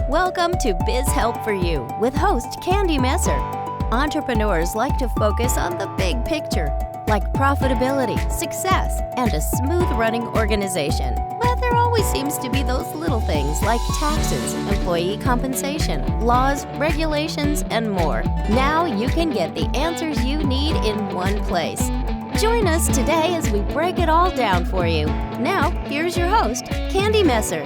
Welcome to Biz Help for You with host Candy Messer. Entrepreneurs like to focus on the big picture, like profitability, success, and a smooth running organization. But there always seems to be those little things like taxes, employee compensation, laws, regulations, and more. Now you can get the answers you need in one place. Join us today as we break it all down for you. Now, here's your host, Candy Messer.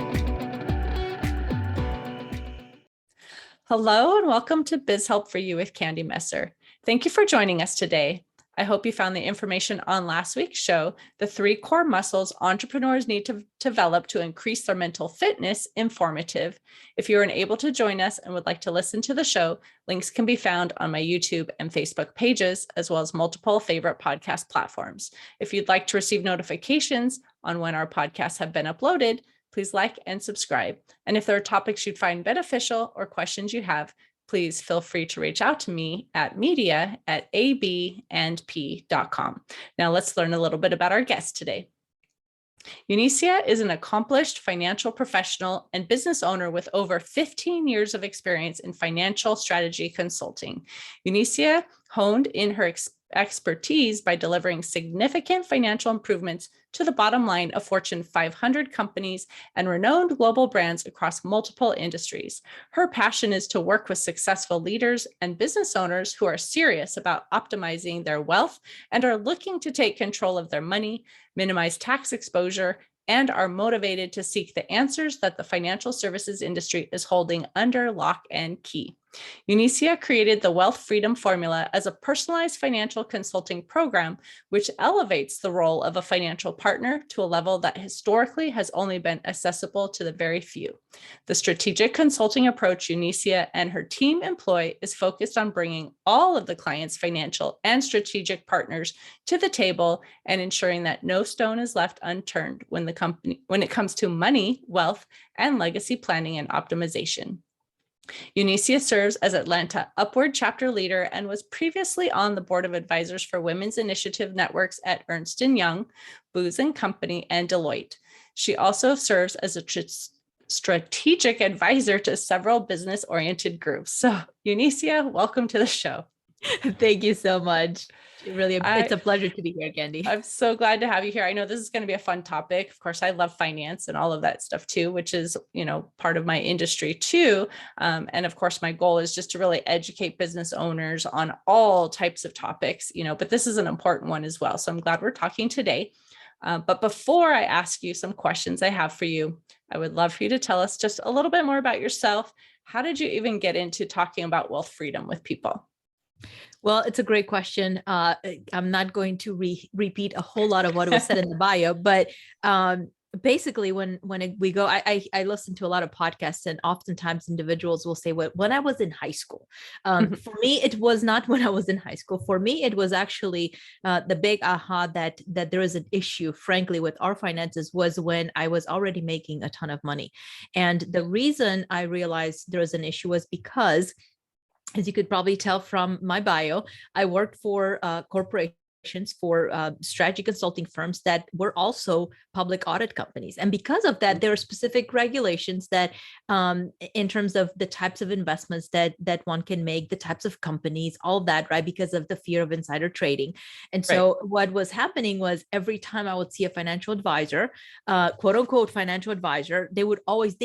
Hello and welcome to Biz Help for You with Candy Messer. Thank you for joining us today. I hope you found the information on last week's show, the 3 core muscles entrepreneurs need to develop to increase their mental fitness, informative. If you are unable to join us and would like to listen to the show, links can be found on my YouTube and Facebook pages, as well as multiple favorite podcast platforms. If you'd like to receive notifications on when our podcasts have been uploaded, please like and subscribe. And if there are topics you'd find beneficial or questions you have, please feel free to reach out to me at media@abandp.com. Now let's learn a little bit about our guest today. Eunicia is an accomplished financial professional and business owner with over 15 years of experience in financial strategy consulting. Eunicia honed in her expertise by delivering significant financial improvements to the bottom line of Fortune 500 companies and renowned global brands across multiple industries. Her passion is to work with successful leaders and business owners who are serious about optimizing their wealth and are looking to take control of their money, minimize tax exposure, and are motivated to seek the answers that the financial services industry is holding under lock and key. Eunicia created the Wealth Freedom Formula as a personalized financial consulting program, which elevates the role of a financial partner to a level that historically has only been accessible to the very few. The strategic consulting approach Eunicia and her team employ is focused on bringing all of the client's financial and strategic partners to the table and ensuring that no stone is left unturned when it comes to money, wealth, and legacy planning and optimization. Eunicia serves as Atlanta Upward Chapter Leader and was previously on the Board of Advisors for Women's Initiative Networks at Ernst & Young, Booz & Company, and Deloitte. She also serves as a strategic advisor to several business-oriented groups. So, Eunicia, welcome to the show. Thank you so much. It's a pleasure to be here, Candy. I'm so glad to have you here. I know this is going to be a fun topic. Of course, I love finance and all of that stuff too, which is, part of my industry too. And of course, my goal is just to really educate business owners on all types of topics, but this is an important one as well. So I'm glad we're talking today. But before I ask you some questions I have for you, I would love for you to tell us just a little bit more about yourself. How did you even get into talking about wealth freedom with people? Well, it's a great question. I'm not going to repeat a whole lot of what was said in the bio, but basically when we go, I listen to a lot of podcasts, and oftentimes individuals will say, well, when I was in high school. For me, it was not when I was in high school. For me, it was actually the big aha that there is an issue, frankly, with our finances was when I was already making a ton of money. And the reason I realized there was an issue was because, as you could probably tell from my bio, I worked for corporations, for strategy consulting firms that were also public audit companies. And because of that, there are specific regulations that in terms of the types of investments that one can make, the types of companies, all that, right? Because of the fear of insider trading. And so what was happening was every time I would see a financial advisor, quote unquote financial advisor, they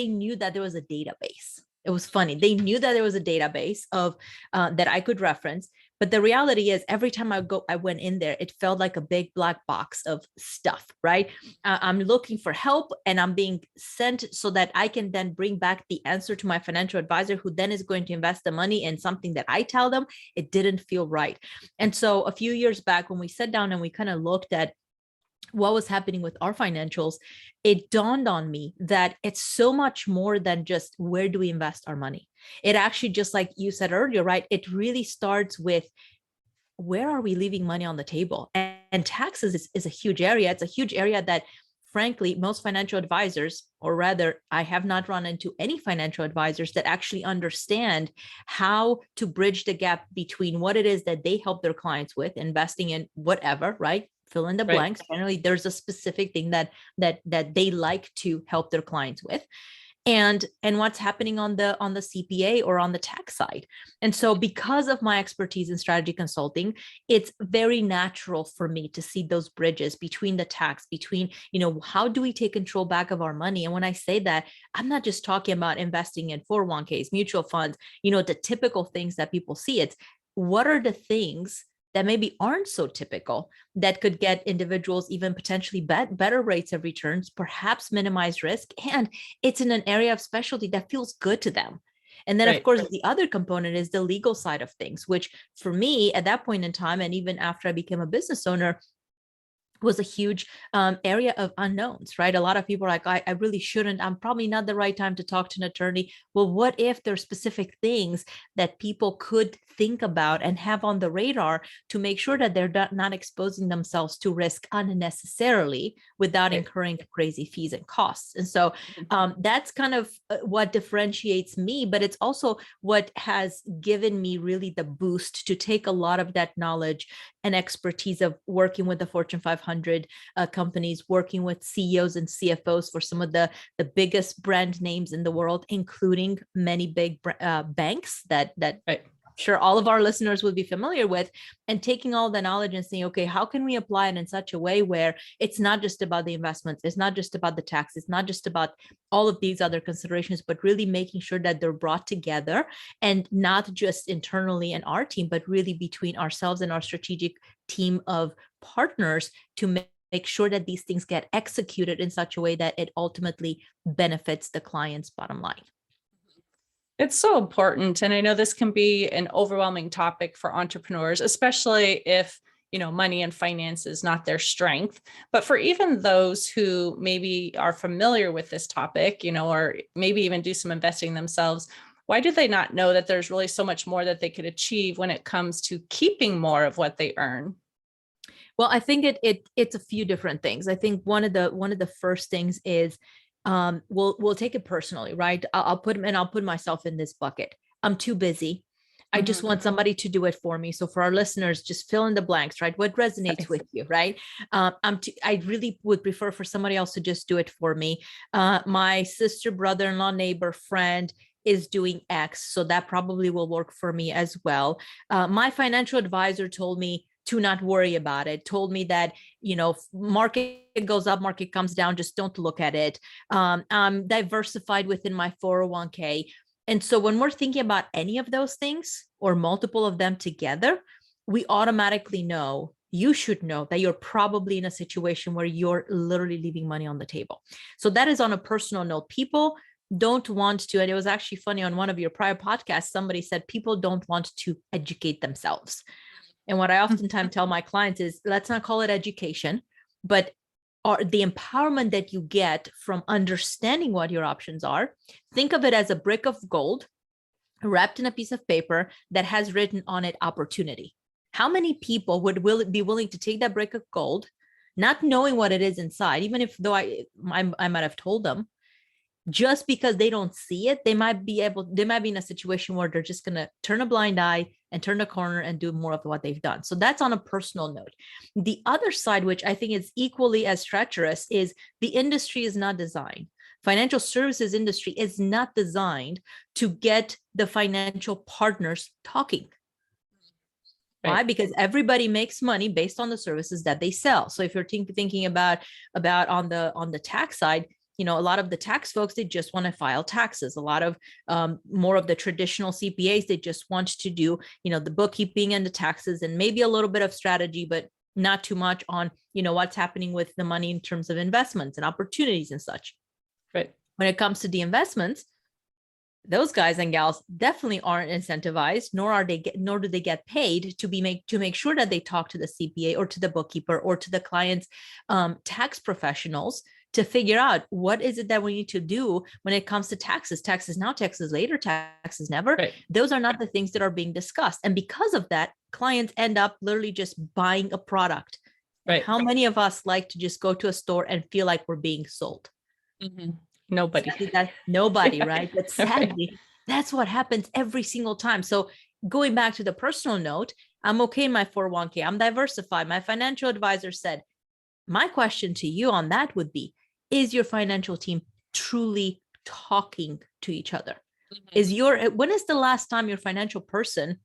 knew that there was a database. It was funny. They knew that there was a database of that I could reference. But the reality is every time I went in there, it felt like a big black box of stuff, right? I'm looking for help and I'm being sent so that I can then bring back the answer to my financial advisor, who then is going to invest the money in something that I tell them. It didn't feel right. And so a few years back, when we sat down and we kind of looked at what was happening with our financials, it dawned on me that it's so much more than just where do we invest our money. It actually, just like you said earlier, right? It really starts with where are we leaving money on the table? And taxes is a huge area. It's a huge area that, frankly, most financial advisors, or rather, I have not run into any financial advisors that actually understand how to bridge the gap between what it is that they help their clients with, investing in whatever, right? Fill in the blanks. Generally, there's a specific thing that they like to help their clients with. and what's happening on the CPA or on the tax side. And so because of my expertise in strategy consulting, it's very natural for me to see those bridges between the tax, between, how do we take control back of our money? And when I say that, I'm not just talking about investing in 401ks, mutual funds, the typical things that people see. It's what are the things that maybe aren't so typical that could get individuals even potentially better rates of returns, perhaps minimize risk, and it's in an area of specialty that feels good to them. And then, of course, the other component is the legal side of things, which for me at that point in time, and even after I became a business owner, was a huge area of unknowns, right? A lot of people are like, I really shouldn't. I'm probably not the right time to talk to an attorney. Well, what if there's specific things that people could think about and have on the radar to make sure that they're not exposing themselves to risk unnecessarily without incurring crazy fees and costs? And so that's kind of what differentiates me, but it's also what has given me really the boost to take a lot of that knowledge and expertise of working with the Fortune 500 companies, working with CEOs and CFOs for some of the biggest brand names in the world, including many big banks that sure all of our listeners would be familiar with, and taking all the knowledge and saying, okay, how can we apply it in such a way where it's not just about the investments, it's not just about the tax, it's not just about all of these other considerations, but really making sure that they're brought together, and not just internally in our team, but really between ourselves and our strategic team of partners to make sure that these things get executed in such a way that it ultimately benefits the client's bottom line. It's so important. And I know this can be an overwhelming topic for entrepreneurs, especially if, money and finance is not their strength. But for even those who maybe are familiar with this topic, or maybe even do some investing themselves, why do they not know that there's really so much more that they could achieve when it comes to keeping more of what they earn? Well, I think it's a few different things. I think one of the first things is we'll take it personally, right? I'll put myself in this bucket. I'm too busy. I just want somebody to do it for me. So for our listeners, just fill in the blanks, right? What resonates with you, right? I really would prefer for somebody else to just do it for me. My sister, brother-in-law, neighbor, friend is doing X, so that probably will work for me as well. My financial advisor told me to not worry about it, told me that, market goes up, market comes down, just don't look at it. I'm diversified within my 401k. And so when we're thinking about any of those things or multiple of them together, we automatically know, you should know that you're probably in a situation where you're literally leaving money on the table. So that is on a personal note. People don't want to, and it was actually funny on one of your prior podcasts, somebody said people don't want to educate themselves. And what I oftentimes tell my clients is, let's not call it education, but the empowerment that you get from understanding what your options are. Think of it as a brick of gold wrapped in a piece of paper that has written on it opportunity. How many people would be willing to take that brick of gold, not knowing what it is inside, even if though I might have told them, just because they don't see it, they might be in a situation where they're just going to turn a blind eye and turn a corner and do more of what they've done. So that's on a personal note. The other side, which I think is equally as treacherous, is the industry is not designed. Financial services industry is not designed to get the financial partners talking. Right. Why? Because everybody makes money based on the services that they sell. So if you're thinking about on the tax side, a lot of the tax folks, they just want to file taxes. A lot of more of the traditional CPAs, they just want to do, the bookkeeping and the taxes and maybe a little bit of strategy, but not too much on, what's happening with the money in terms of investments and opportunities and such. Right. When it comes to the investments, those guys and gals definitely aren't incentivized, nor do they get paid to make sure that they talk to the CPA or to the bookkeeper or to the client's tax professionals to figure out what is it that we need to do when it comes to taxes now, taxes later, taxes never. Right. Those are not the things that are being discussed. And because of that, clients end up literally just buying a product. Right. How many of us like to just go to a store and feel like we're being sold? Mm-hmm. Nobody. Nobody, right? But sadly, that's what happens every single time. So going back to the personal note, I'm okay in my 401k. I'm diversified. My financial advisor said, my question to you on that would be, is your financial team truly talking to each other. Mhm. When is the last time your financial person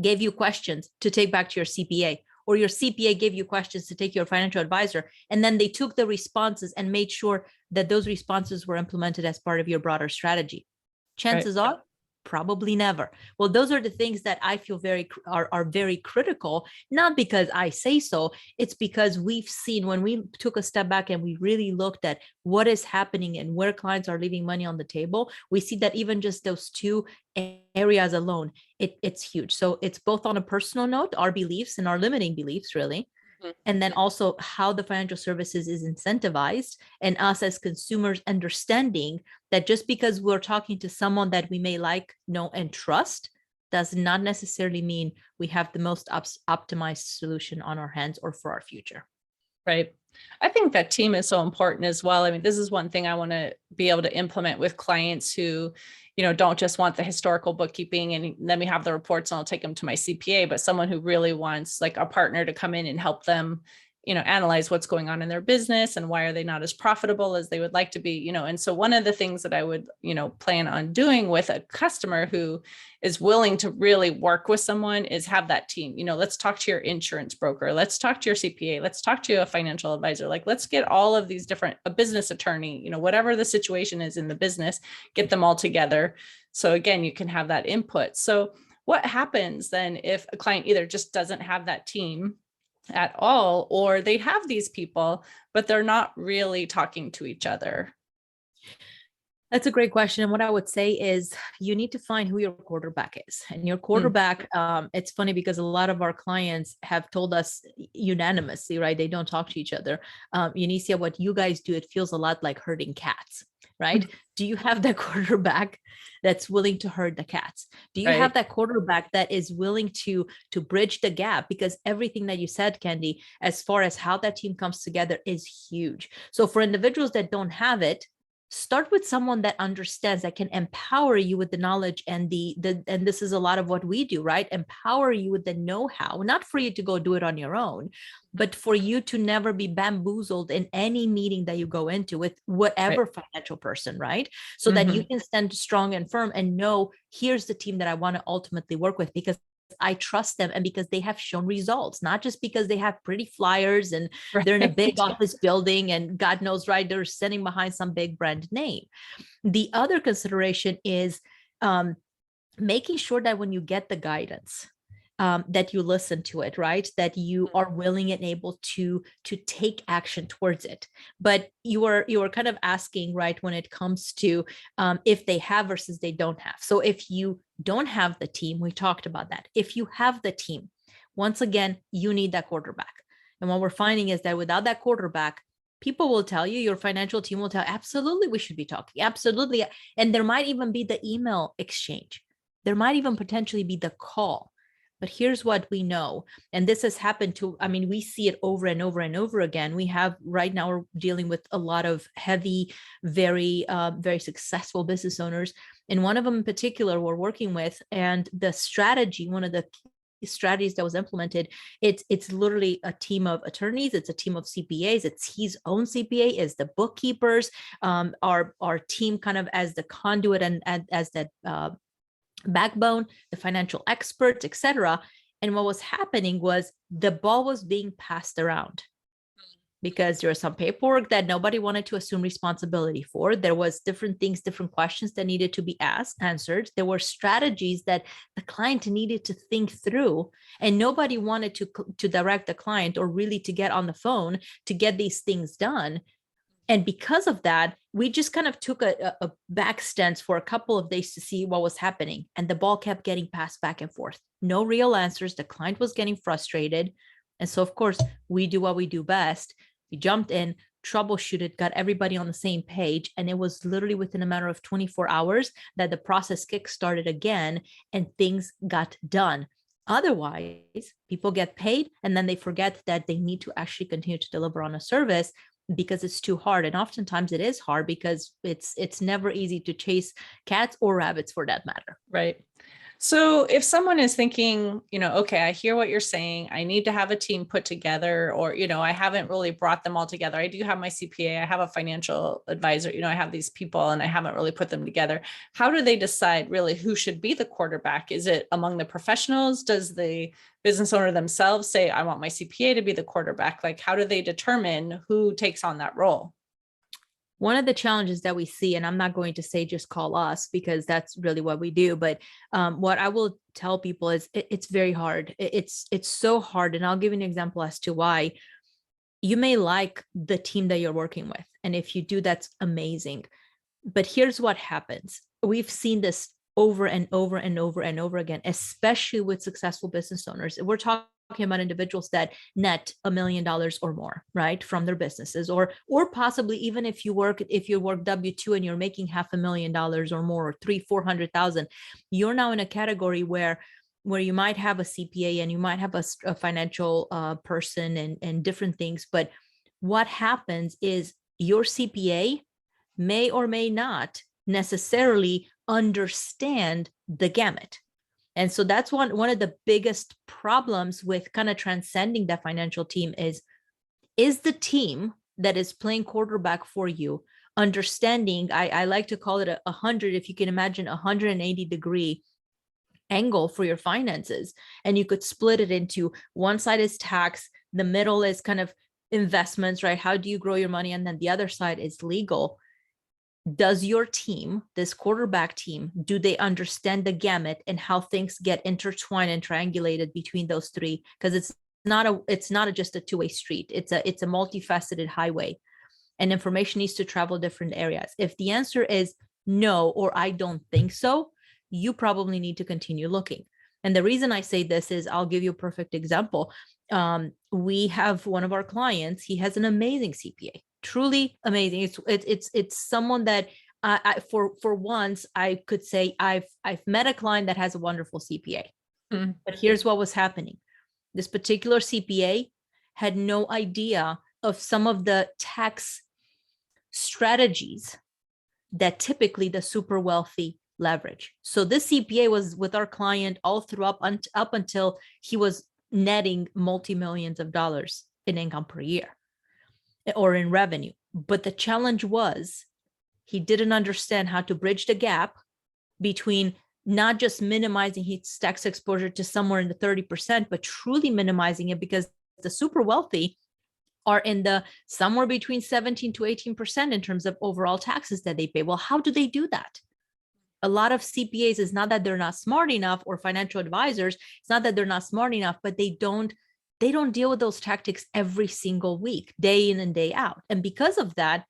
gave you questions to take back to your CPA, or your CPA gave you questions to take to your financial advisor, and then they took the responses and made sure that those responses were implemented as part of your broader strategy? Right. Chances are probably never. Well, those are the things that I feel are very critical, not because I say so. It's because we've seen, when we took a step back and we really looked at what is happening and where clients are leaving money on the table, we see that even just those two areas alone, it's huge. So it's both on a personal note, our beliefs and our limiting beliefs, really, Mhm. and then also how the financial services is incentivized, and us as consumers understanding that just because we're talking to someone that we may like, know, and trust does not necessarily mean we have the most optimized solution on our hands or for our future. Right. I think that team is so important as well. I mean, this is one thing I want to be able to implement with clients who, don't just want the historical bookkeeping and let me have the reports and I'll take them to my CPA, but someone who really wants like a partner to come in and help them, analyze what's going on in their business and why are they not as profitable as they would like to be, and so one of the things that I would, plan on doing with a customer who is willing to really work with someone is have that team. Let's talk to your insurance broker. Let's talk to your CPA. Let's talk to a financial advisor. Like, let's get all of these different, a business attorney, whatever the situation is in the business, get them all together. So again, you can have that input. So what happens then if a client either just doesn't have that team at all, or they have these people, but they're not really talking to each other? That's a great question. And what I would say is you need to find who your quarterback is. And your quarterback, it's funny because a lot of our clients have told us unanimously, right? They don't talk to each other. Eunicia, what you guys do, it feels a lot like herding cats, right? Do you have that quarterback that's willing to herd the cats? Do you have Right. that quarterback that is willing to bridge the gap? Because everything that you said, Candy, as far as how that team comes together is huge. So for individuals that don't have it, start with someone that understands, that can empower you with the knowledge and and this is a lot of what we do, right? Empower you with the know-how, not for you to go do it on your own, but for you to never be bamboozled in any meeting that you go into with whatever Right. financial person, right? So that you can stand strong and firm and know, here's the team that I want to ultimately work with because I trust them and because they have shown results, not just because they have pretty flyers and they're in a big Right. office building and God knows, right, they're sitting behind some big brand name. The other consideration is making sure that when you get the guidance, that you listen to it, right? That you are willing and able to take action towards it. But you are kind of asking, right, when it comes to if they have versus they don't have. So if you don't have the team, we talked about that. If you have the team, once again, you need that quarterback. And what we're finding is that without that quarterback, people will tell you, your financial team will tell, absolutely, we should be talking. Absolutely. And there might even be the email exchange. There might even potentially be the call. But here's what we know. And this has happened to, I mean, we see it over and over and over again. We have right now, we're dealing with a lot of heavy, very, very successful business owners. And one of them in particular we're working with, and the strategy, one of the strategies that was implemented, it's literally a team of attorneys, it's a team of CPAs, it's his own CPA is the bookkeepers, our team kind of as the conduit and as that backbone, the financial experts, etc. And what was happening was the ball was being passed around because there was some paperwork that nobody wanted to assume responsibility for. There was different things, different questions that needed to be answered. There were strategies that the client needed to think through, and nobody wanted to direct the client or really to get on the phone to get these things done. And because of that, we just kind of took a back stance for a couple of days to see what was happening. And the ball kept getting passed back and forth. No real answers. The client was getting frustrated. And so, of course, we do what we do best. We jumped in, troubleshooted, got everybody on the same page. And it was literally within a matter of 24 hours that the process kickstarted again and things got done. Otherwise, people get paid and then they forget that they need to actually continue to deliver on a service because it's too hard. And oftentimes it is hard because it's never easy to chase cats or rabbits for that matter. Right. So if someone is thinking, okay, I hear what you're saying. I need to have a team put together, or, I haven't really brought them all together. I do have my CPA, I have a financial advisor, I have these people and I haven't really put them together. How do they decide really who should be the quarterback? Is it among the professionals? Does the business owner themselves say, I want my CPA to be the quarterback? Like, how do they determine who takes on that role? One of the challenges that we see, and I'm not going to say just call us because that's really what we do, but what I will tell people is it's very hard. It's so hard. And I'll give you an example as to why. You may like the team that you're working with. And if you do, that's amazing. But here's what happens. We've seen this over and over and over and over again, especially with successful business owners. We're talking about individuals that net $1 million or more, right, from their businesses, or possibly even if you work W-2 and you're making $500,000 or more, or 300,000-400,000, you're now in a category where you might have a CPA and you might have a financial person and different things. But what happens is your CPA may or may not necessarily understand the gamut. And so that's one of the biggest problems with kind of transcending that financial team is the team that is playing quarterback for you understanding, I like to call it 100, if you can imagine 180-degree angle for your finances. And you could split it into one side is tax, the middle is kind of investments, right? How do you grow your money? And then the other side is legal. Does your team, this quarterback team, do they understand the gamut and how things get intertwined and triangulated between those three? Because it's not just a two-way street. It's a multifaceted highway, and information needs to travel different areas. If the answer is no, or I don't think so, you probably need to continue looking. And the reason I say this is, I'll give you a perfect example. We have one of our clients. He has an amazing CPA. Truly amazing. It's someone that for once I could say I've met a client that has a wonderful CPA. But here's what was happening. This particular CPA had no idea of some of the tax strategies that typically the super wealthy leverage. So this CPA was with our client all through up until he was netting multi-millions of dollars in income per year, or in revenue. But the challenge was he didn't understand how to bridge the gap between not just minimizing his tax exposure to somewhere in the 30%, but truly minimizing it, because the super wealthy are in the somewhere between 17 to 18% in terms of overall taxes that they pay. Well, how do they do that? A lot of CPAs, is not that they're not smart enough, or financial advisors, it's not that they're not smart enough, but they don't deal with those tactics every single week, day in and day out. And because of that,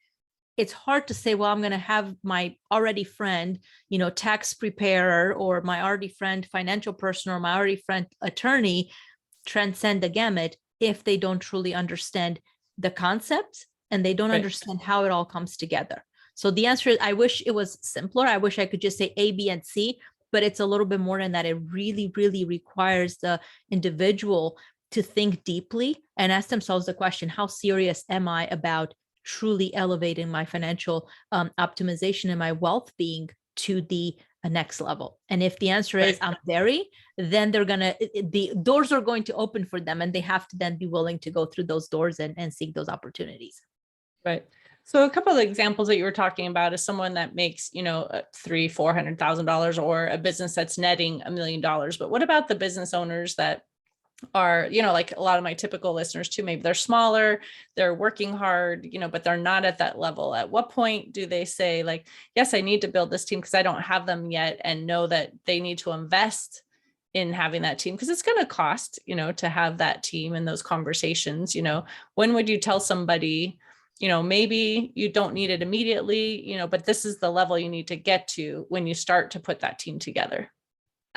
it's hard to say, well, I'm going to have my already friend, tax preparer, or my already friend financial person, or my already friend attorney transcend the gamut if they don't truly understand the concepts and they don't understand how it all comes together. So the answer is, I wish it was simpler. I wish I could just say A, B, and C, but it's a little bit more than that. It really, really requires the individual to think deeply and ask themselves the question, how serious am I about truly elevating my financial optimization and my wealth being to the next level? And if the answer is I'm very, then the doors are going to open for them, and they have to then be willing to go through those doors and seek those opportunities. Right. So a couple of examples that you were talking about is someone that makes, $300,000-$400,000, or a business that's netting $1 million. But what about the business owners that are, like a lot of my typical listeners too, maybe they're smaller, they're working hard, but they're not at that level. At what point do they say, like, yes, I need to build this team because I don't have them yet, and know that they need to invest in having that team, because it's going to cost, to have that team and those conversations? When would you tell somebody, maybe you don't need it immediately, but this is the level you need to get to when you start to put that team together?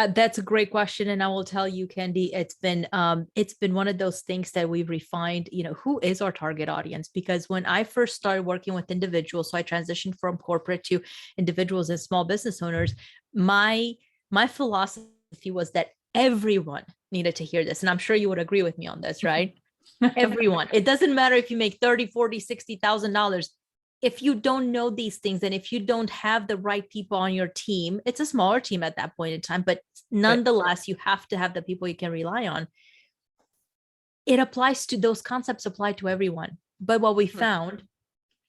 That's a great question. And I will tell you, Candy, it's been one of those things that we've refined, who is our target audience? Because when I first started working with individuals, so I transitioned from corporate to individuals and small business owners, my philosophy was that everyone needed to hear this. And I'm sure you would agree with me on this, right? Everyone. It doesn't matter if you make $30,000, $40,000, $60,000. if you don't know these things, and if you don't have the right people on your team, it's a smaller team at that point in time, but nonetheless, you have to have the people you can rely on. It applies to, those concepts apply to everyone. But what we found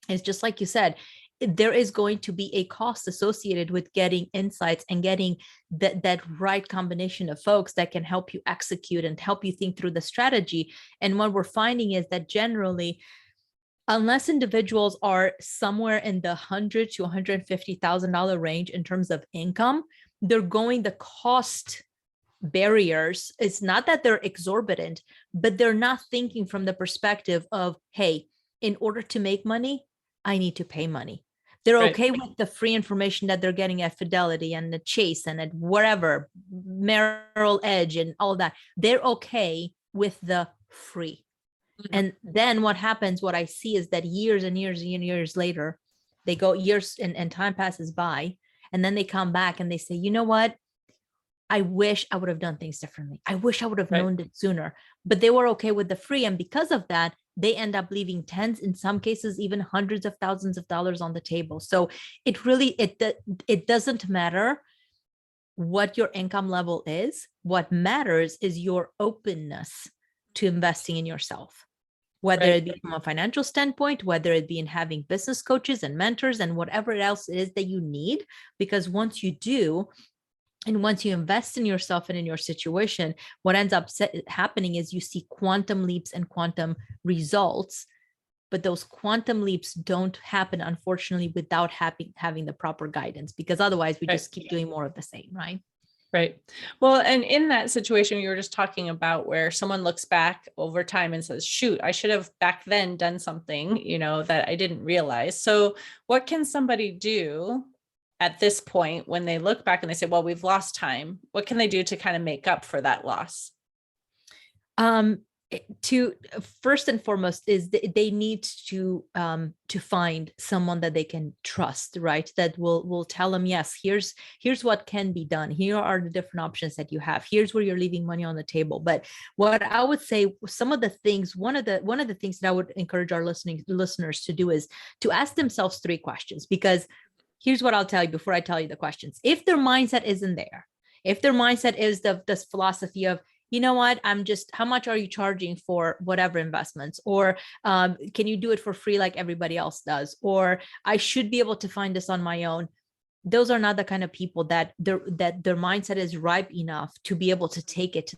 is, just like you said, there is going to be a cost associated with getting insights and getting that right combination of folks that can help you execute and help you think through the strategy. And what we're finding is that generally, unless individuals are somewhere in the $100,000 to $150,000 range in terms of income, the cost barriers, it's not that they're exorbitant, but they're not thinking from the perspective of, hey, in order to make money, I need to pay money. They're okay with the free information that they're getting at Fidelity and the Chase and at wherever, Merrill Edge and all that. They're okay with the free. And then what happens, what I see is that years and years and years later, they go years and time passes by, and then they come back and they say, you know what? I wish I would have done things differently. I wish I would have known it sooner, but they were okay with the free. And because of that, they end up leaving tens, in some cases, even hundreds of thousands of dollars on the table. So it really, it doesn't matter what your income level is. What matters is your openness to investing in yourself, whether it be from a financial standpoint, whether it be in having business coaches and mentors and whatever else it is that you need. Because once you do, and once you invest in yourself and in your situation, what ends up happening is you see quantum leaps and quantum results. But those quantum leaps don't happen, unfortunately, without having the proper guidance, because otherwise we just keep doing more of the same, right? Right. Well, and in that situation you were just talking about, where someone looks back over time and says, shoot, I should have back then done something, that I didn't realize. So what can somebody do at this point when they look back and they say, well, we've lost time? What can they do to kind of make up for that loss? To first and foremost is they need to find someone that they can trust, right? That will tell them, yes, here's what can be done. Here are the different options that you have. Here's where you're leaving money on the table. But what I would say, some of the things, one of the things that I would encourage our listeners to do is to ask themselves 3 questions, because here's what I'll tell you before I tell you the questions. If their mindset isn't there, if their mindset is this philosophy of, you know what, how much are you charging for whatever investments? Or can you do it for free like everybody else does? Or I should be able to find this on my own. Those are not the kind of people that their mindset is ripe enough to be able to take it to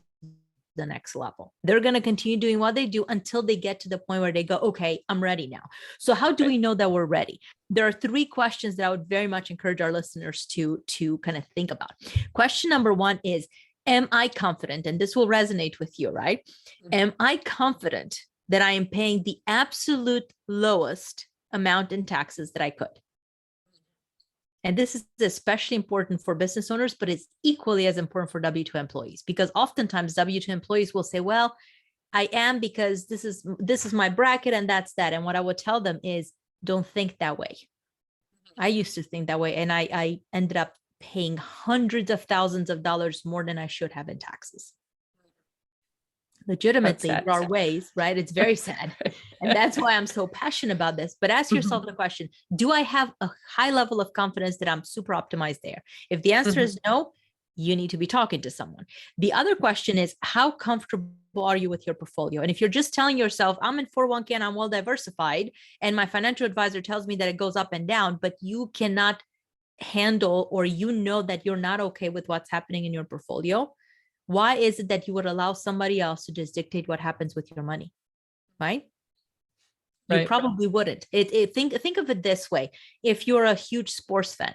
the next level. They're going to continue doing what they do until they get to the point where they go, okay, I'm ready now. So how do we know that we're ready? There are 3 questions that I would very much encourage our listeners to kind of think about. Question number 1 is, am I confident? And this will resonate with you, right? Am I confident that I am paying the absolute lowest amount in taxes that I could? And this is especially important for business owners, but it's equally as important for W-2 employees, because oftentimes W-2 employees will say, well, I am because this is my bracket and that's that. And what I would tell them is, don't think that way. I used to think that way, and I ended up paying hundreds of thousands of dollars more than I should have in taxes. Legitimately, there are ways, right? It's very sad. And that's why I'm so passionate about this. But ask yourself the question, do I have a high level of confidence that I'm super optimized there? If the answer is no, you need to be talking to someone. The other question is, how comfortable are you with your portfolio? And if you're just telling yourself, I'm in 401k and I'm well diversified, and my financial advisor tells me that it goes up and down, but you cannot handle, or that you're not okay with what's happening in your portfolio, why is it that you would allow somebody else to just dictate what happens with your money? Right? You probably wouldn't. Think of it this way. If you're a huge sports fan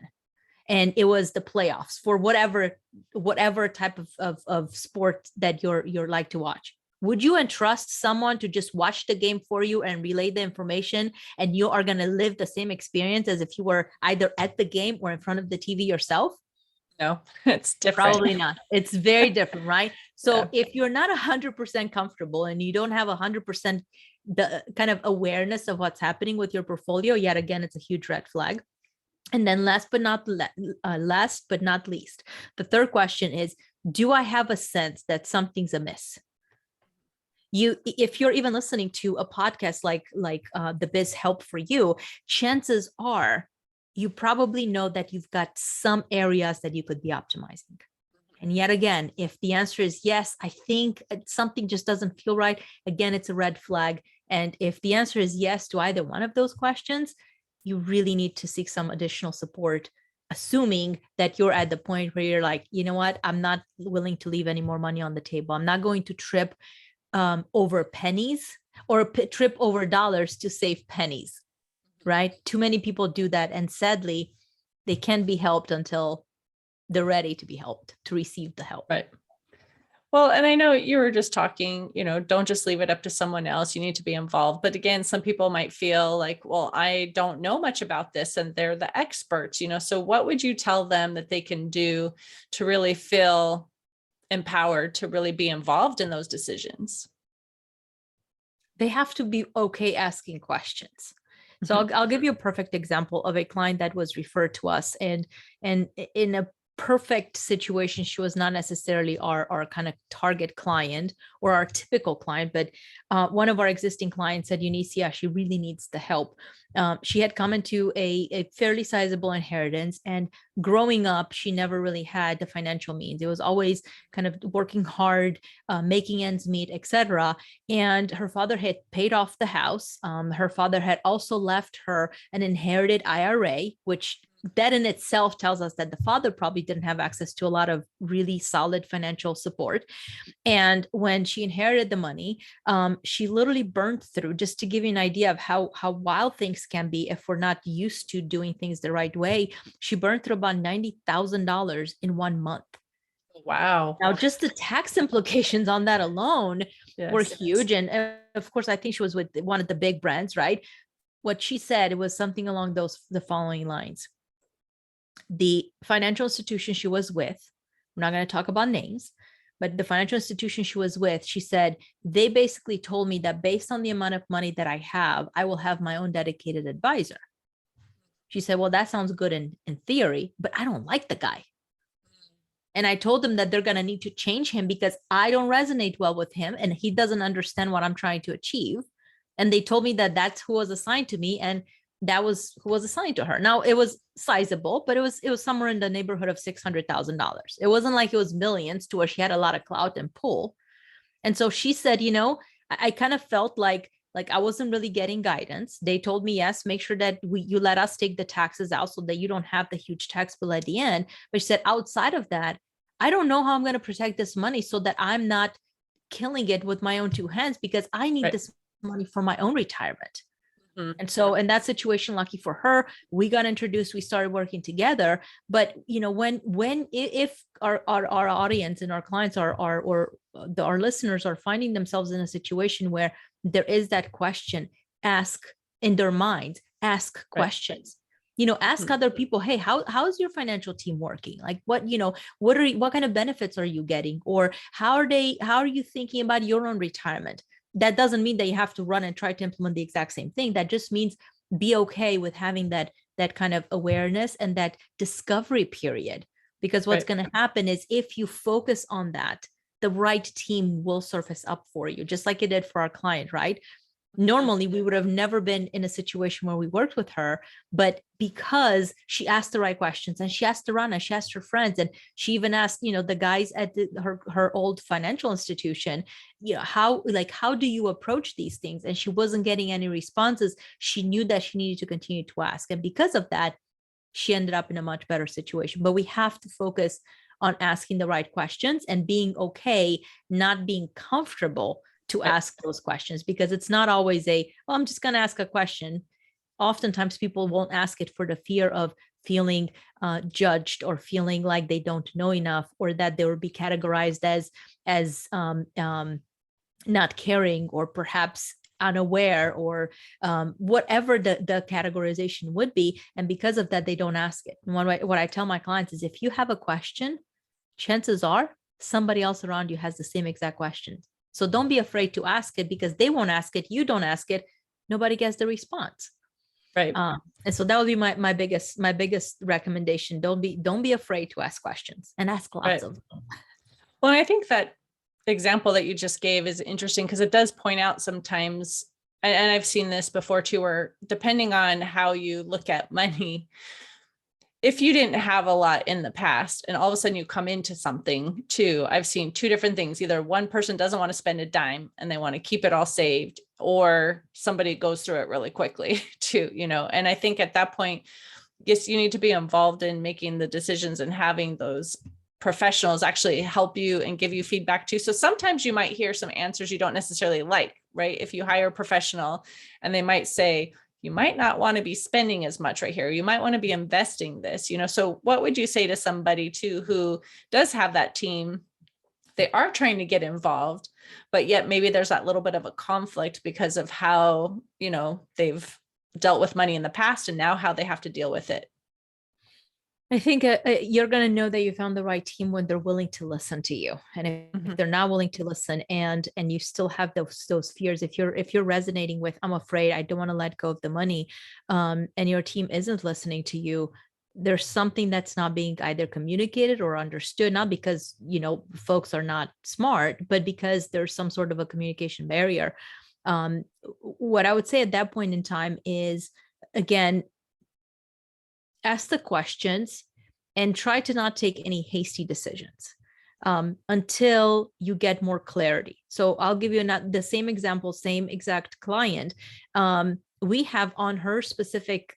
and it was the playoffs for whatever type of sport that you're like to watch, would you entrust someone to just watch the game for you and relay the information, and you are going to live the same experience as if you were either at the game or in front of the TV yourself? No, it's different. Probably not. It's very different, right? So if you're not 100% comfortable and you don't have 100% the kind of awareness of what's happening with your portfolio, yet again, it's a huge red flag. And then last but not least, the third question is, do I have a sense that something's amiss? if you're even listening to a podcast like the Biz Help for You, chances are you probably know that you've got some areas that you could be optimizing. And yet again, if the answer is yes, I think something just doesn't feel right, again, it's a red flag. And if the answer is yes to either one of those questions, you really need to seek some additional support, assuming that you're at the point where you're like, you know what, I'm not willing to leave any more money on the table. I'm not going to trip over pennies or trip over dollars to save pennies, right? Too many people do that. And sadly, they can't be helped until they're ready to be helped, to receive the help. Right. Well, and I know you were just talking, don't just leave it up to someone else. You need to be involved. But again, some people might feel like, well, I don't know much about this and they're the experts, so what would you tell them that they can do to really feel empowered to really be involved in those decisions? They have to be okay asking questions. So I'll give you a perfect example of a client that was referred to us, and in a perfect situation, she was not necessarily our kind of target client or our typical client, but one of our existing clients said, Eunicia, she really needs the help. She had come into a fairly sizable inheritance, and growing up, she never really had the financial means. It was always kind of working hard, making ends meet, etc. And her father had paid off the house. Her father had also left her an inherited IRA, which that in itself tells us that the father probably didn't have access to a lot of really solid financial support. And when she inherited the money, she literally burned through, just to give you an idea of how wild things can be if we're not used to doing things the right way. She burned through about $90,000 in 1 month. Wow. Now, just the tax implications on that alone were huge. And of course, I think she was with one of the big brands, right? What she said was something along the following lines. The financial institution she was with, I'm not going to talk about names, but the financial institution she was with, she said, they basically told me that based on the amount of money that I have, I will have my own dedicated advisor. She said, well, that sounds good in theory, but I don't like the guy. And I told them that they're going to need to change him because I don't resonate well with him and he doesn't understand what I'm trying to achieve. And they told me that that's who was assigned to me. And that was who was assigned to her. Now, it was sizable, but it was somewhere in the neighborhood of $600,000. It wasn't like it was millions to where she had a lot of clout and pull. And so she said, I kind of felt like I wasn't really getting guidance. They told me, yes, make sure that you let us take the taxes out so that you don't have the huge tax bill at the end. But she said, outside of that, I don't know how I'm going to protect this money so that I'm not killing it with my own two hands, because I need this money for my own retirement. And so in that situation, lucky for her, we got introduced, we started working together. But, if our audience and our clients our listeners are finding themselves in a situation where there is that question, ask in their mind, ask questions. Ask other people, hey, how's your financial team working? Like what kind of benefits are you getting? Or how are you thinking about your own retirement? That doesn't mean that you have to run and try to implement the exact same thing. That just means be okay with having that kind of awareness and that discovery period. Because what's going to happen is if you focus on that, the right team will surface up for you, just like it did for our client, right? Normally, we would have never been in a situation where we worked with her, but because she asked the right questions and she asked Rana, she asked her friends, and she even asked, the guys at her old financial institution, how do you approach these things? And she wasn't getting any responses. She knew that she needed to continue to ask. And because of that, she ended up in a much better situation. But we have to focus on asking the right questions and being okay, not being comfortable to ask those questions, because it's not always I'm just going to ask a question. Oftentimes people won't ask it for the fear of feeling judged or feeling like they don't know enough, or that they will be categorized as not caring, or perhaps unaware, or whatever the categorization would be. And because of that, they don't ask it. And what I tell my clients is, if you have a question, chances are somebody else around you has the same exact question. So don't be afraid to ask it, because they won't ask it. You don't ask it. Nobody gets the response. Right. And so that would be my biggest recommendation. Don't be afraid to ask questions, and ask lots of them. Well, I think that example that you just gave is interesting because it does point out sometimes, and I've seen this before too, where depending on how you look at money, if you didn't have a lot in the past and all of a sudden you come into something too, I've seen two different things. Either one person doesn't want to spend a dime and they want to keep it all saved, or somebody goes through it really quickly too, and I think at that point, yes, you need to be involved in making the decisions and having those professionals actually help you and give you feedback too. So sometimes you might hear some answers you don't necessarily like, right? If you hire a professional and they might say, you might not want to be spending as much right here. You might want to be investing this, so what would you say to somebody too, who does have that team? They are trying to get involved, but yet maybe there's that little bit of a conflict because of how, they've dealt with money in the past and now how they have to deal with it. I think you're going to know that you found the right team when they're willing to listen to you. And if they're not willing to listen and you still have those fears, if you're resonating with, I'm afraid, I don't want to let go of the money, and your team isn't listening to you, there's something that's not being either communicated or understood, not because, folks are not smart, but because there's some sort of a communication barrier. What I would say at that point in time is, again, ask the questions and try to not take any hasty decisions until you get more clarity. So I'll give you the same example, same exact client. We have on her specific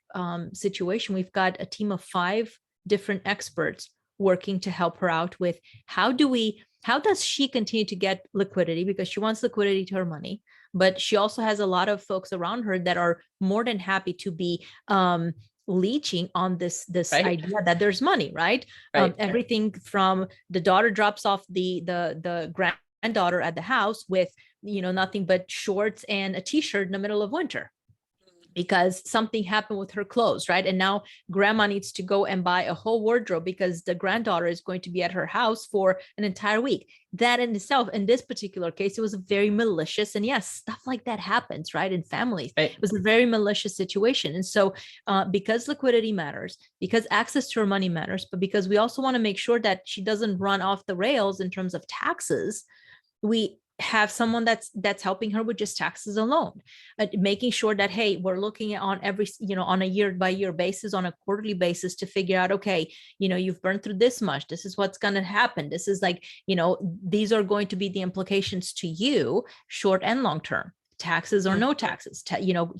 situation, we've got a team of 5 different experts working to help her out with how does she continue to get liquidity, because she wants liquidity to her money, but she also has a lot of folks around her that are more than happy to be leeching on this right. idea that there's money, right? Everything from the daughter drops off the granddaughter at the house with, nothing but shorts and a t-shirt in the middle of winter because something happened with her clothes, right? And now grandma needs to go and buy a whole wardrobe because the granddaughter is going to be at her house for an entire week. That in itself, in this particular case, it was very malicious. And yes, stuff like that happens, right? In families, right. It was a very malicious situation. And so because liquidity matters, because access to her money matters, but because we also want to make sure that she doesn't run off the rails in terms of taxes, we have someone that's helping her with just taxes alone, making sure that, hey, we're looking at on every, on a year by year basis, on a quarterly basis to figure out, okay, you've burned through this much. This is what's going to happen. This is like, these are going to be the implications to you, short and long term. Taxes or no taxes,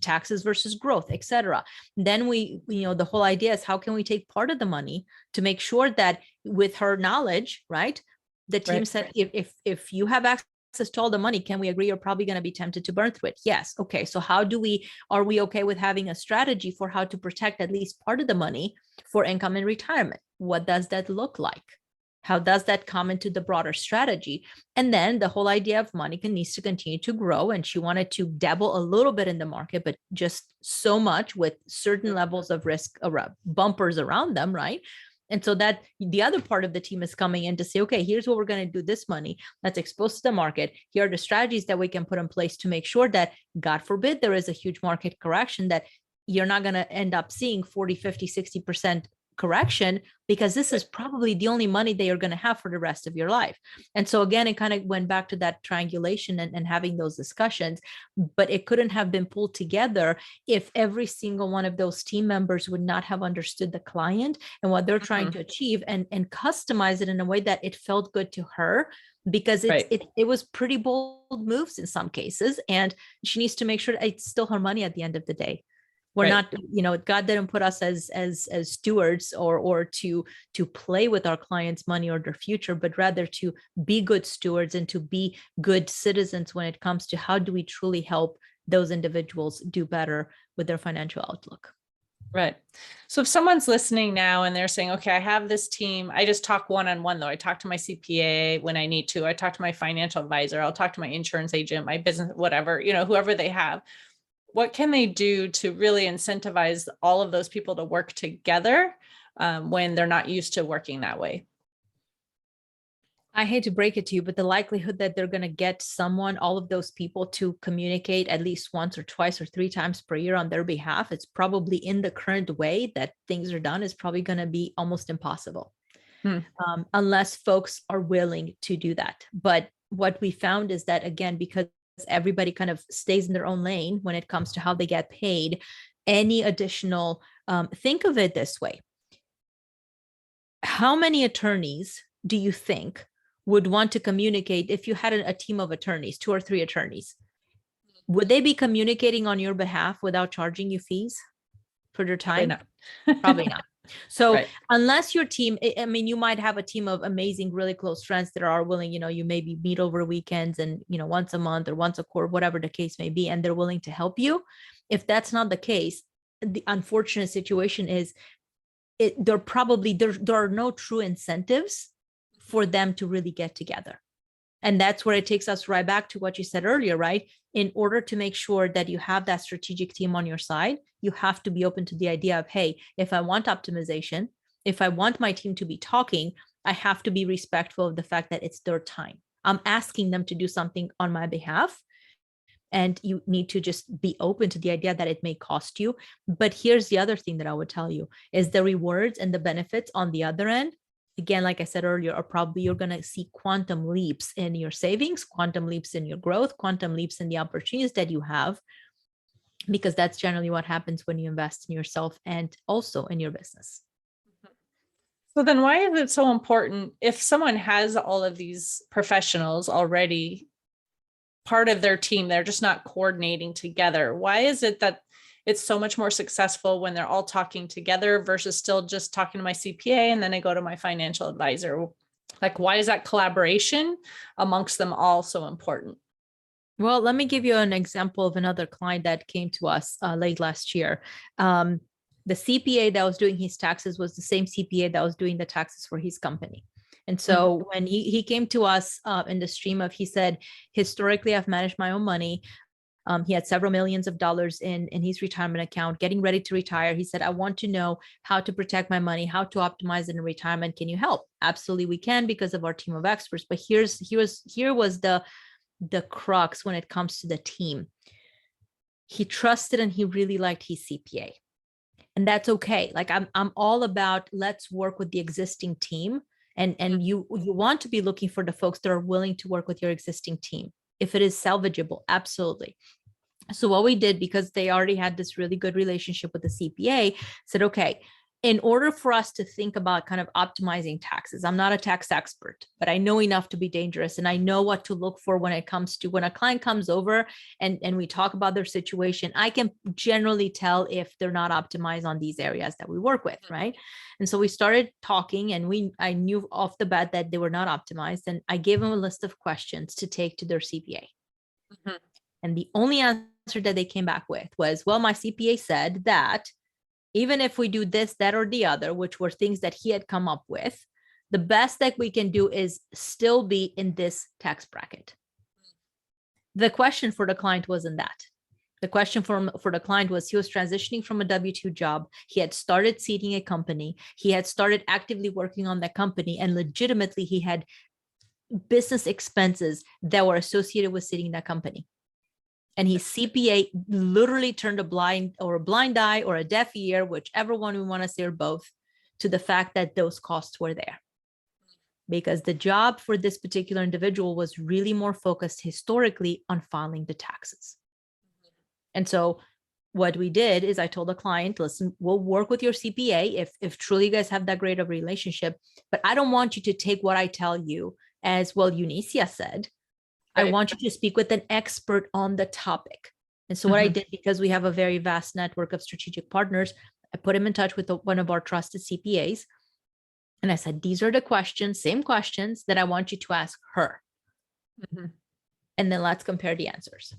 taxes versus growth, et cetera. Then we, the whole idea is how can we take part of the money to make sure that with her knowledge, right? The team said, if you have access to all the money, can we agree you're probably going to be tempted to burn through it? Yes. Okay. So are we okay with having a strategy for how to protect at least part of the money for income and retirement? What does that look like? How does that come into the broader strategy? And then the whole idea of money needs to continue to grow. And she wanted to dabble a little bit in the market, but just so much with certain levels of risk, bumpers around them, right? And so that the other part of the team is coming in to say, okay, here's what we're going to do this money that's exposed to the market. Here are the strategies that we can put in place to make sure that, God forbid, there is a huge market correction, that you're not going to end up seeing 40, 50, 60% correction, because this is probably the only money that you're going to have for the rest of your life. And so again, it kind of went back to that triangulation and having those discussions, but it couldn't have been pulled together if every single one of those team members would not have understood the client and what they're trying to achieve and customize it in a way that it felt good to her, because it was pretty bold moves in some cases. And she needs to make sure it's still her money at the end of the day. We're not, God didn't put us as stewards or to play with our clients' money or their future, but rather to be good stewards and to be good citizens when it comes to how do we truly help those individuals do better with their financial outlook. Right. So if someone's listening now and they're saying, okay, I have this team, I just talk one-on-one though. I talk to my CPA when I need to, I talk to my financial advisor, I'll talk to my insurance agent, my business, whatever, whoever they have. What can they do to really incentivize all of those people to work together when they're not used to working that way? I hate to break it to you, but the likelihood that they're going to get all of those people to communicate at least once or twice or 3 times per year on their behalf, it's probably in the current way that things are done, is probably going to be almost impossible. Unless folks are willing to do that. But what we found is that, again, because everybody kind of stays in their own lane when it comes to how they get paid, any additional, think of it this way. How many attorneys do you think would want to communicate if you had a team of attorneys, 2 or 3 attorneys? Would they be communicating on your behalf without charging you fees for their time? Probably not. Probably not. So Right. unless your team, I mean, you might have a team of amazing, really close friends that are willing, you maybe meet over weekends and, once a month or once a quarter, whatever the case may be, and they're willing to help you. If that's not the case, the unfortunate situation is there are no true incentives for them to really get together. And that's where it takes us right back to what you said earlier, right? In order to make sure that you have that strategic team on your side, you have to be open to the idea of, hey, if I want optimization, if I want my team to be talking, I have to be respectful of the fact that it's their time. I'm asking them to do something on my behalf. And you need to just be open to the idea that it may cost you. But here's the other thing that I would tell you is the rewards and the benefits on the other end. Again, like I said earlier, are probably you're going to see quantum leaps in your savings, quantum leaps in your growth, quantum leaps in the opportunities that you have, because that's generally what happens when you invest in yourself and also in your business. So then why is it so important if someone has all of these professionals already part of their team, they're just not coordinating together? Why is it that it's so much more successful when they're all talking together versus still just talking to my CPA and then I go to my financial advisor? Like, why is that collaboration amongst them all so important? Well, let me give you an example of another client that came to us late last year. The CPA that was doing his taxes was the same CPA that was doing the taxes for his company. And so when he came to us in the stream of, he said, historically, I've managed my own money. He had several millions of dollars in his retirement account, getting ready to retire. He said, I want to know how to protect my money, how to optimize it in retirement. Can you help? Absolutely, we can, because of our team of experts. But here was the crux when it comes to the team. He trusted and he really liked his CPA. And that's okay. Like I'm all about, let's work with the existing team. And you want to be looking for the folks that are willing to work with your existing team. If it is salvageable, absolutely. So what we did, because they already had this really good relationship with the CPA, said, okay, in order for us to think about kind of optimizing taxes, I'm not a tax expert, but I know enough to be dangerous. And I know what to look for when it comes to when a client comes over and we talk about their situation. I can generally tell if they're not optimized on these areas that we work with, right? And so we started talking and I knew off the bat that they were not optimized. And I gave them a list of questions to take to their CPA. Mm-hmm. And the only answer that they came back with was, well, my CPA said that even if we do this, that, or the other, which were things that he had come up with, the best that we can do is still be in this tax bracket. The question for the client wasn't that. The question for the client was, he was transitioning from a W-2 job. He had started seeding a company. He had started actively working on that company. And legitimately, he had business expenses that were associated with seeding that company. And his CPA literally turned a blind eye or a deaf ear, whichever one we want to say, or both, to the fact that those costs were there. Because the job for this particular individual was really more focused historically on filing the taxes. And so what we did is I told the client, listen, we'll work with your CPA if truly you guys have that great of a relationship, but I don't want you to take what I tell you as, well, Eunicia said. I want you to speak with an expert on the topic. And so what I did, because we have a very vast network of strategic partners, I put him in touch with one of our trusted CPAs. And I said, these are the same questions that I want you to ask her. And then let's compare the answers.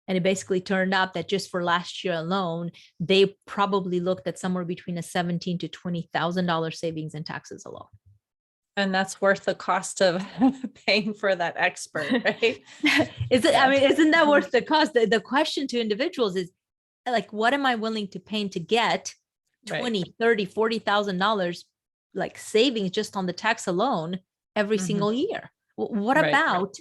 And it basically turned out that just for last year alone, they probably looked at somewhere between a $17,000 to $20,000 savings in taxes alone. And that's worth the cost of paying for that expert, right? Isn't that worth the cost? The question to individuals is like, what am I willing to pay to get $20,000, $30,000, $40,000 like savings just on the tax alone every single year? What about,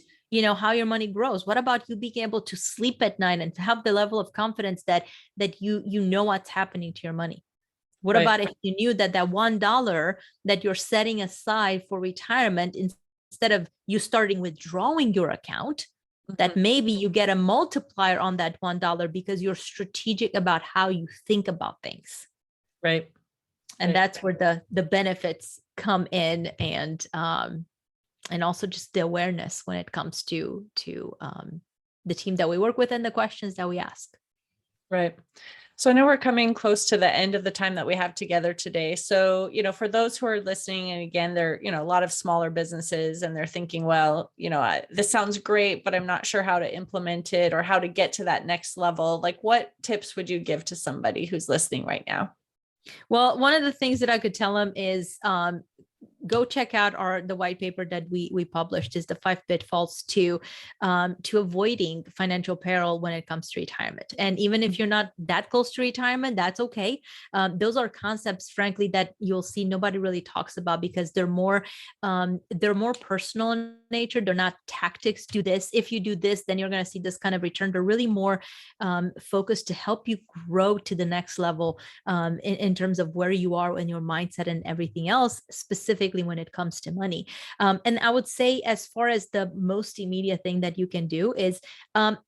how your money grows? What about you being able to sleep at night and to have the level of confidence that you know what's happening to your money? What about if you knew that $1 that you're setting aside for retirement, instead of you starting withdrawing your account, that maybe you get a multiplier on that $1 because you're strategic about how you think about things. Right. And that's where the benefits come in, and also just the awareness when it comes to the team that we work with and the questions that we ask. Right. So I know we're coming close to the end of the time that we have together today. So, for those who are listening, and again, they're, a lot of smaller businesses, and they're thinking, well, this sounds great, but I'm not sure how to implement it or how to get to that next level. Like, what tips would you give to somebody who's listening right now? Well, one of the things that I could tell them is go check out the white paper that we published, is the 5 pitfalls to avoiding financial peril when it comes to retirement. And even if you're not that close to retirement, that's okay. Those are concepts, frankly, that you'll see nobody really talks about, because they're more personal in nature. They're not tactics. Do this. If you do this, then you're going to see this kind of return. They're really more focused to help you grow to the next level in terms of where you are in your mindset and everything else, specifically when it comes to money. And I would say, as far as the most immediate thing that you can do is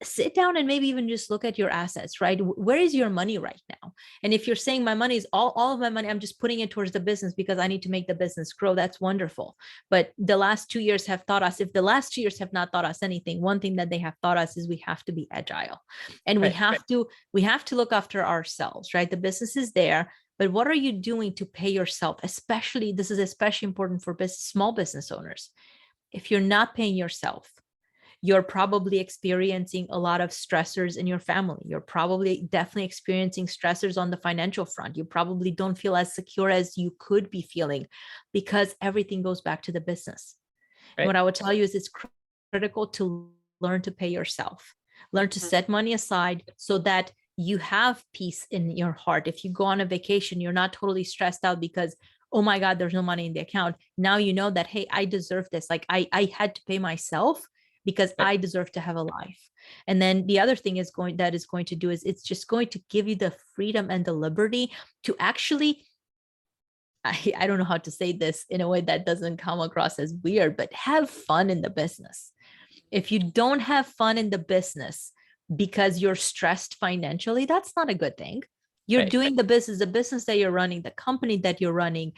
sit down and maybe even just look at your assets, right? Where is your money right now? And if you're saying my money is all of my money, I'm just putting it towards the business because I need to make the business grow, that's wonderful. But the last 2 years have taught us, if the last 2 years have not taught us anything, one thing that they have taught us is we have to be agile, and we have to look after ourselves, right? The business is there, but what are you doing to pay yourself? This is especially important for small business owners. If you're not paying yourself, you're probably experiencing a lot of stressors in your family. You're probably definitely experiencing stressors on the financial front. You probably don't feel as secure as you could be feeling, because everything goes back to the business. Right. And what I would tell you is it's critical to learn to pay yourself, learn to set money aside so that you have peace in your heart. If you go on a vacation, you're not totally stressed out because, oh my God, there's no money in the account. Now you know that, hey, I deserve this. Like I had to pay myself because I deserve to have a life. And then the other thing is going to do is it's just going to give you the freedom and the liberty to actually, I don't know how to say this in a way that doesn't come across as weird, but have fun in the business. If you don't have fun in the business because you're stressed financially, that's not a good thing. You're doing the business that you're running, the company that you're running,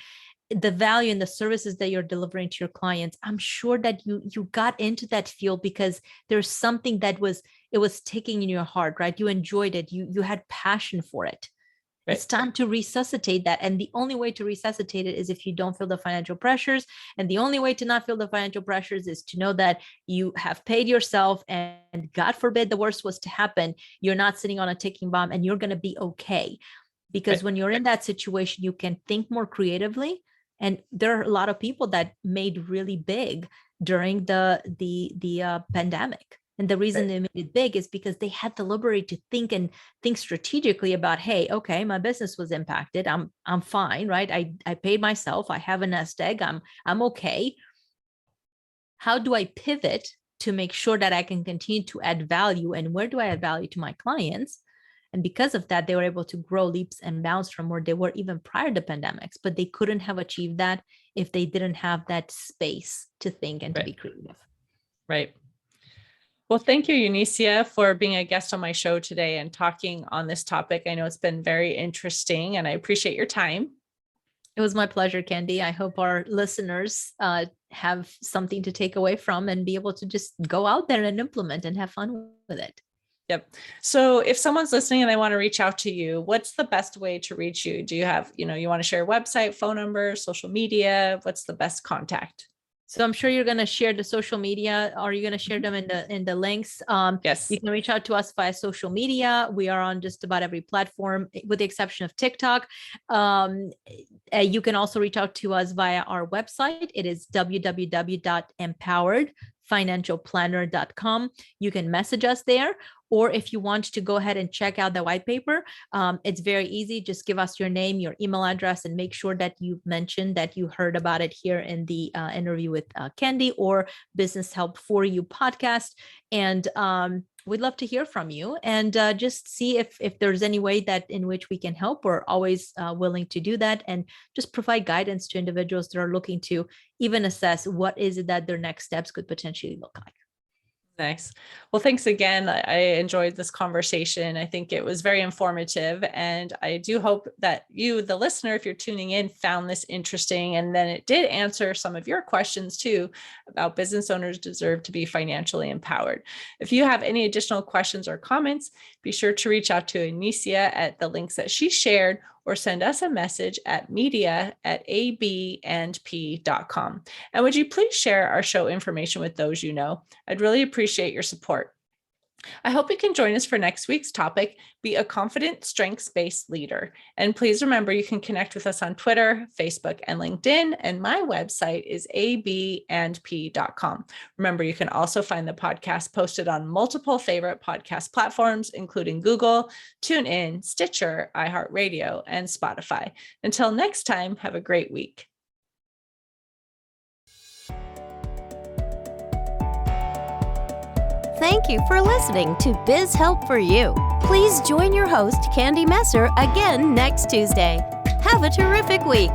the value and the services that you're delivering to your clients. I'm sure that you got into that field because there's something that was ticking in your heart, right? You enjoyed it. You had passion for it. Right. It's time to resuscitate that. And the only way to resuscitate it is if you don't feel the financial pressures. And the only way to not feel the financial pressures is to know that you have paid yourself, and God forbid the worst was to happen, you're not sitting on a ticking bomb, and you're going to be okay. Because when you're in that situation, you can think more creatively. And there are a lot of people that made really big during the pandemic. And the reason they made it big is because they had the liberty to think strategically about, hey, okay, my business was impacted. I'm fine, right? I paid myself. I have a nest egg. I'm okay. How do I pivot to make sure that I can continue to add value? And where do I add value to my clients? And because of that, they were able to grow leaps and bounds from where they were even prior to pandemics. But they couldn't have achieved that if they didn't have that space to think and to be creative. Right. Well, thank you, Eunicia, for being a guest on my show today and talking on this topic. I know it's been very interesting, and I appreciate your time. It was my pleasure, Candy. I hope our listeners have something to take away from and be able to just go out there and implement and have fun with it. Yep. So if someone's listening and they want to reach out to you, what's the best way to reach you? Do you have, you want to share a website, phone number, social media? What's the best contact? So I'm sure you're going to share the social media. Are you going to share them in the links? Yes. You can reach out to us via social media. We are on just about every platform, with the exception of TikTok. You can also reach out to us via our website. It is www.empoweredfinancialplanner.com. You can message us there. Or if you want to go ahead and check out the white paper, it's very easy. Just give us your name, your email address, and make sure that you've mentioned that you heard about it here in the interview with Candy or Business Help for You podcast. And we'd love to hear from you, and just see if there's any way that in which we can help. We're always willing to do that, and just provide guidance to individuals that are looking to even assess what is it that their next steps could potentially look like. Nice. Well, thanks again. I enjoyed this conversation. I think it was very informative, and I do hope that you, the listener, if you're tuning in, found this interesting, and then it did answer some of your questions too about business owners deserve to be financially empowered. If you have any additional questions or comments, be sure to reach out to Eunicia at the links that she shared, or send us a message at media@abandp.com. And would you please share our show information with those you know? I'd really appreciate your support. I hope you can join us for next week's topic, Be a Confident, Strengths-Based Leader. And please remember, you can connect with us on Twitter, Facebook, and LinkedIn. And my website is abandp.com. Remember, you can also find the podcast posted on multiple favorite podcast platforms, including Google, TuneIn, Stitcher, iHeartRadio, and Spotify. Until next time, have a great week. Thank you for listening to Biz Help for You. Please join your host, Candy Messer, again next Tuesday. Have a terrific week.